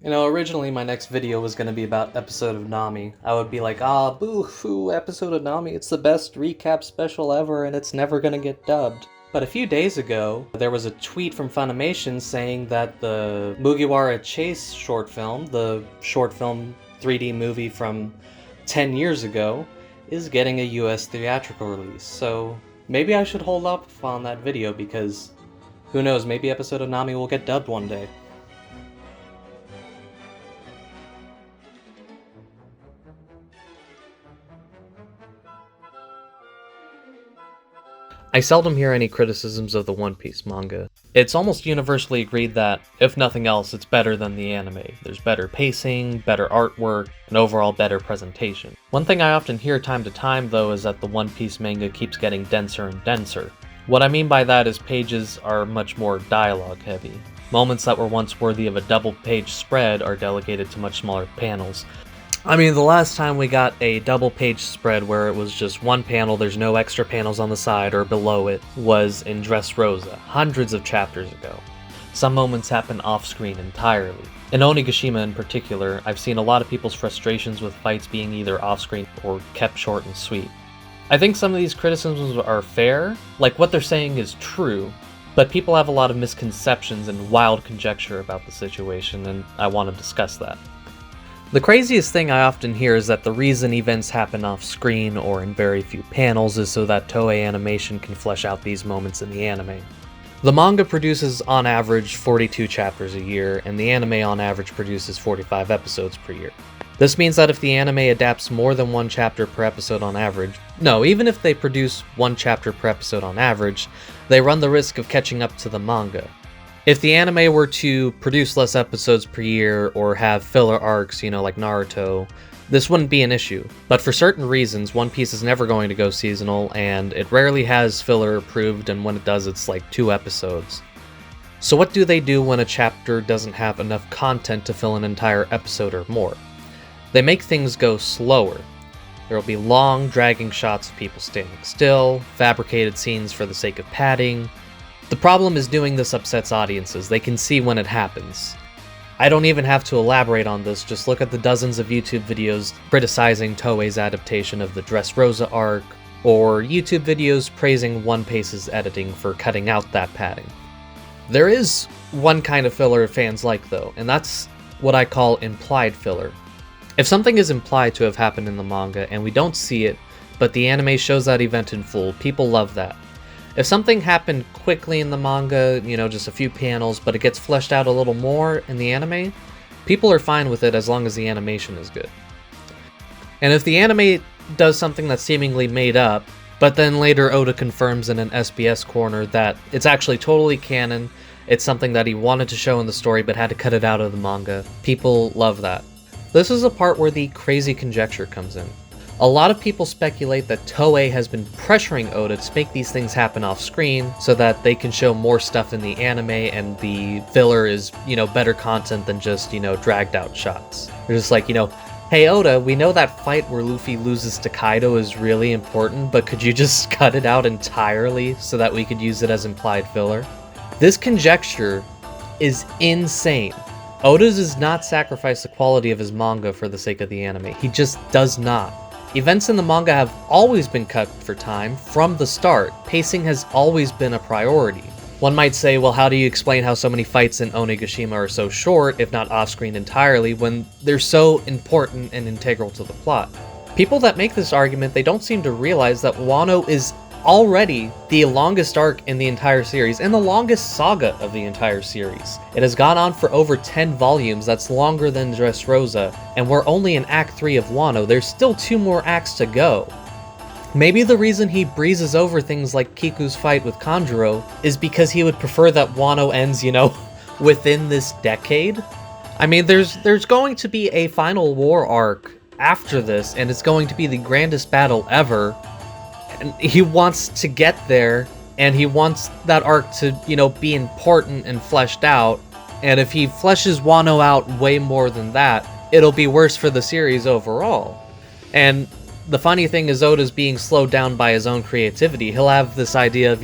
Originally my next video was going to be about episode of Nami. I would be like, boo-hoo, episode of Nami, it's the best recap special ever and it's never going to get dubbed. But a few days ago, there was a tweet from Funimation saying that the Mugiwara Chase short film, the short film 3D movie from 10 years ago, is getting a US theatrical release. So maybe I should hold off on that video because who knows, maybe episode of Nami will get dubbed one day. I seldom hear any criticisms of the One Piece manga. It's almost universally agreed that, if nothing else, it's better than the anime. There's better pacing, better artwork, and overall better presentation. One thing I often hear time to time, though, is that the One Piece manga keeps getting denser and denser. What I mean by that is pages are much more dialogue-heavy. Moments that were once worthy of a double-page spread are delegated to much smaller panels. I mean, the last time we got a double-page spread where it was just one panel, there's no extra panels on the side or below it, was in Dressrosa, hundreds of chapters ago. Some moments happen off-screen entirely. In Onigashima in particular, I've seen a lot of people's frustrations with fights being either off-screen or kept short and sweet. I think some of these criticisms are fair, like what they're saying is true, but people have a lot of misconceptions and wild conjecture about the situation, and I want to discuss that. The craziest thing I often hear is that the reason events happen off-screen or in very few panels is so that Toei Animation can flesh out these moments in the anime. The manga produces on average 42 chapters a year, and the anime on average produces 45 episodes per year. This means that if the anime adapts more than one chapter per episode on average, even if they produce one chapter per episode on average, they run the risk of catching up to the manga. If the anime were to produce less episodes per year or have filler arcs, like Naruto, this wouldn't be an issue. But for certain reasons, One Piece is never going to go seasonal, and it rarely has filler approved, and when it does, it's like 2 episodes. So what do they do when a chapter doesn't have enough content to fill an entire episode or more? They make things go slower. There will be long, dragging shots of people standing still, fabricated scenes for the sake of padding. The problem is doing this upsets audiences. They can see when it happens. I don't even have to elaborate on this, just look at the dozens of YouTube videos criticizing Toei's adaptation of the Dressrosa arc, or YouTube videos praising One Piece's editing for cutting out that padding. There is one kind of filler fans like though, and that's what I call implied filler. If something is implied to have happened in the manga and we don't see it, but the anime shows that event in full, people love that. If something happened quickly in the manga, just a few panels, but it gets fleshed out a little more in the anime, people are fine with it as long as the animation is good. And if the anime does something that's seemingly made up, but then later Oda confirms in an SBS corner that it's actually totally canon, it's something that he wanted to show in the story but had to cut it out of the manga, people love that. This is the part where the crazy conjecture comes in. A lot of people speculate that Toei has been pressuring Oda to make these things happen off screen so that they can show more stuff in the anime and the filler is, better content than just, dragged out shots. They're just like, hey Oda, we know that fight where Luffy loses to Kaido is really important, but could you just cut it out entirely so that we could use it as implied filler? This conjecture is insane. Oda does not sacrifice the quality of his manga for the sake of the anime. He just does not. Events in the manga have always been cut for time from the start. Pacing has always been a priority. One might say, well, how do you explain how so many fights in Onigashima are so short, if not off-screen entirely, when they're so important and integral to the plot? People that make this argument, they don't seem to realize that Wano is already the longest arc in the entire series, and the longest saga of the entire series. It has gone on for over 10 volumes, that's longer than Dressrosa, and we're only in Act 3 of Wano, there's still 2 more acts to go. Maybe the reason he breezes over things like Kiku's fight with Kanjuro is because he would prefer that Wano ends, within this decade? I mean, there's going to be a final war arc after this, and it's going to be the grandest battle ever. And he wants to get there, and he wants that arc to, be important and fleshed out. And if he fleshes Wano out way more than that, it'll be worse for the series overall. And the funny thing is Oda's being slowed down by his own creativity. He'll have this idea of,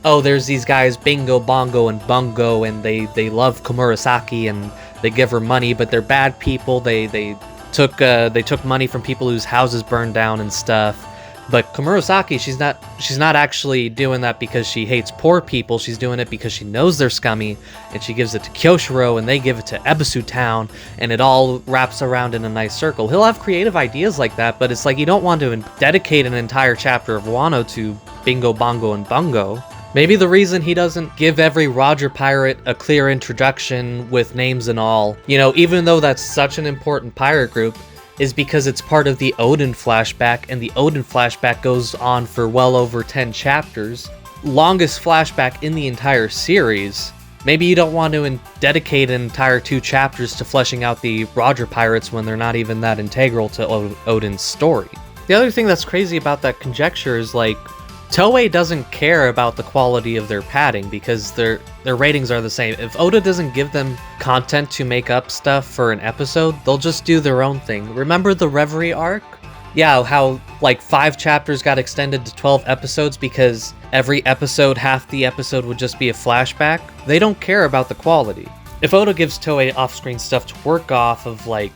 oh, there's these guys Bingo, Bongo, and Bungo, and they love Komurasaki, and They give her money, but they're bad people. They took money from people whose houses burned down and stuff. But Komurosaki, she's not actually doing that because she hates poor people. She's doing it because she knows they're scummy, and she gives it to Kyoshiro, and they give it to Ebisu Town, and it all wraps around in a nice circle. He'll have creative ideas like that, but it's like you don't want to dedicate an entire chapter of Wano to Bingo, Bongo, and Bungo. Maybe the reason he doesn't give every Roger pirate a clear introduction with names and all, you know, even though that's such an important pirate group, is because it's part of the Odin flashback, and the Odin flashback goes on for well over 10 chapters. Longest flashback in the entire series. Maybe you don't want to dedicate an entire 2 chapters to fleshing out the Roger pirates when they're not even that integral to Odin's story. The other thing that's crazy about that conjecture is, like, Toei doesn't care about the quality of their padding because their ratings are the same. If Oda doesn't give them content to make up stuff for an episode, they'll just do their own thing. Remember the Reverie arc? Yeah, how like 5 chapters got extended to 12 episodes because every episode, half the episode would just be a flashback? They don't care about the quality. If Oda gives Toei off-screen stuff to work off of, like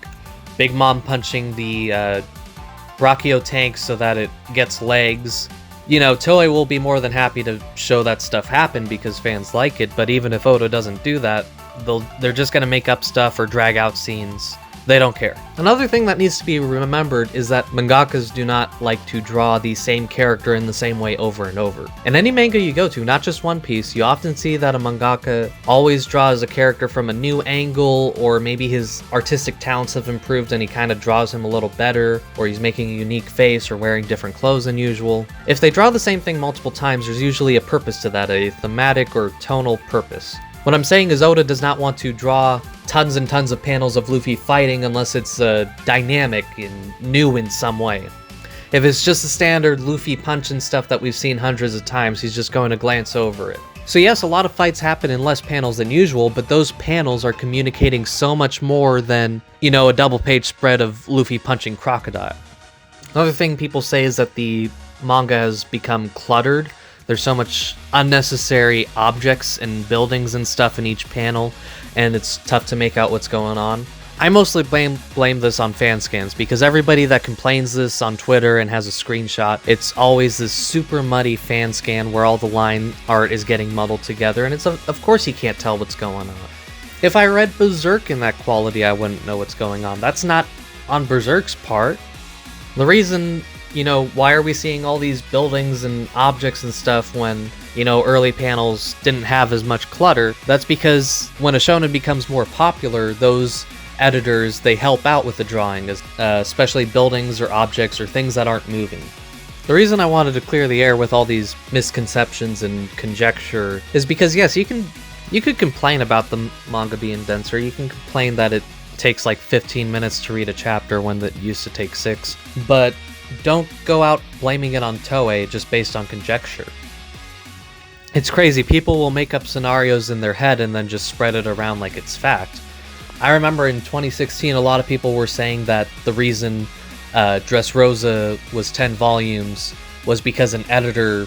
Big Mom punching the Brachio tank so that it gets legs, you know, Toei will be more than happy to show that stuff happen because fans like it, but even if Oda doesn't do that, they're just gonna make up stuff or drag out scenes. They don't care. Another thing that needs to be remembered is that mangakas do not like to draw the same character in the same way over and over. In any manga you go to, not just One Piece, you often see that a mangaka always draws a character from a new angle, or maybe his artistic talents have improved and he kind of draws him a little better, or he's making a unique face or wearing different clothes than usual. If they draw the same thing multiple times, there's usually a purpose to that, a thematic or tonal purpose. What I'm saying is Oda does not want to draw tons and tons of panels of Luffy fighting unless it's dynamic and new in some way. If it's just the standard Luffy punch and stuff that we've seen hundreds of times, he's just going to glance over it. So yes, a lot of fights happen in less panels than usual, but those panels are communicating so much more than, you know, a double-page spread of Luffy punching Crocodile. Another thing people say is that the manga has become cluttered. There's so much unnecessary objects and buildings and stuff in each panel, and it's tough to make out what's going on. I mostly blame this on fan scans, because everybody that complains this on Twitter and has a screenshot, it's always this super muddy fan scan where all the line art is getting muddled together, and it's of course you can't tell what's going on. If I read Berserk in that quality, I wouldn't know what's going on. That's not on Berserk's part. The reason, you know, why are we seeing all these buildings and objects and stuff when, you know, early panels didn't have as much clutter? That's because when a shonen becomes more popular, those editors, they help out with the drawing, especially buildings or objects or things that aren't moving. The reason I wanted to clear the air with all these misconceptions and conjecture is because, yes, you could complain about the manga being denser. You can complain that it takes like 15 minutes to read a chapter when it used to take 6, but don't go out blaming it on Toei just based on conjecture. It's crazy. People will make up scenarios in their head and then just spread it around like it's fact. I remember in 2016, a lot of people were saying that the reason Dressrosa was 10 volumes was because an editor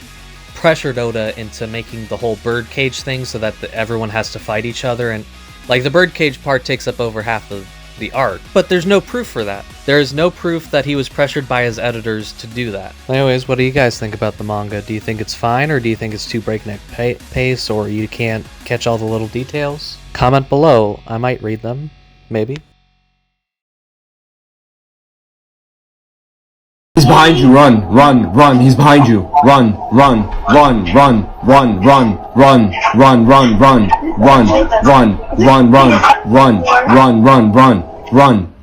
pressured Oda into making the whole birdcage thing so that everyone has to fight each other, and like the birdcage part takes up over half of the arc. But there's no proof for that. There is no proof that he was pressured by his editors to do that. Anyways, what do you guys think about the manga? Do you think it's fine, or do you think it's too breakneck pace, or you can't catch all the little details? Comment below. I might read them. Maybe. He's behind you, run, run, run, he's behind you, run, run, run, run, run, run, run, run, run, run, run, run, run, run, run, run, run, run, run.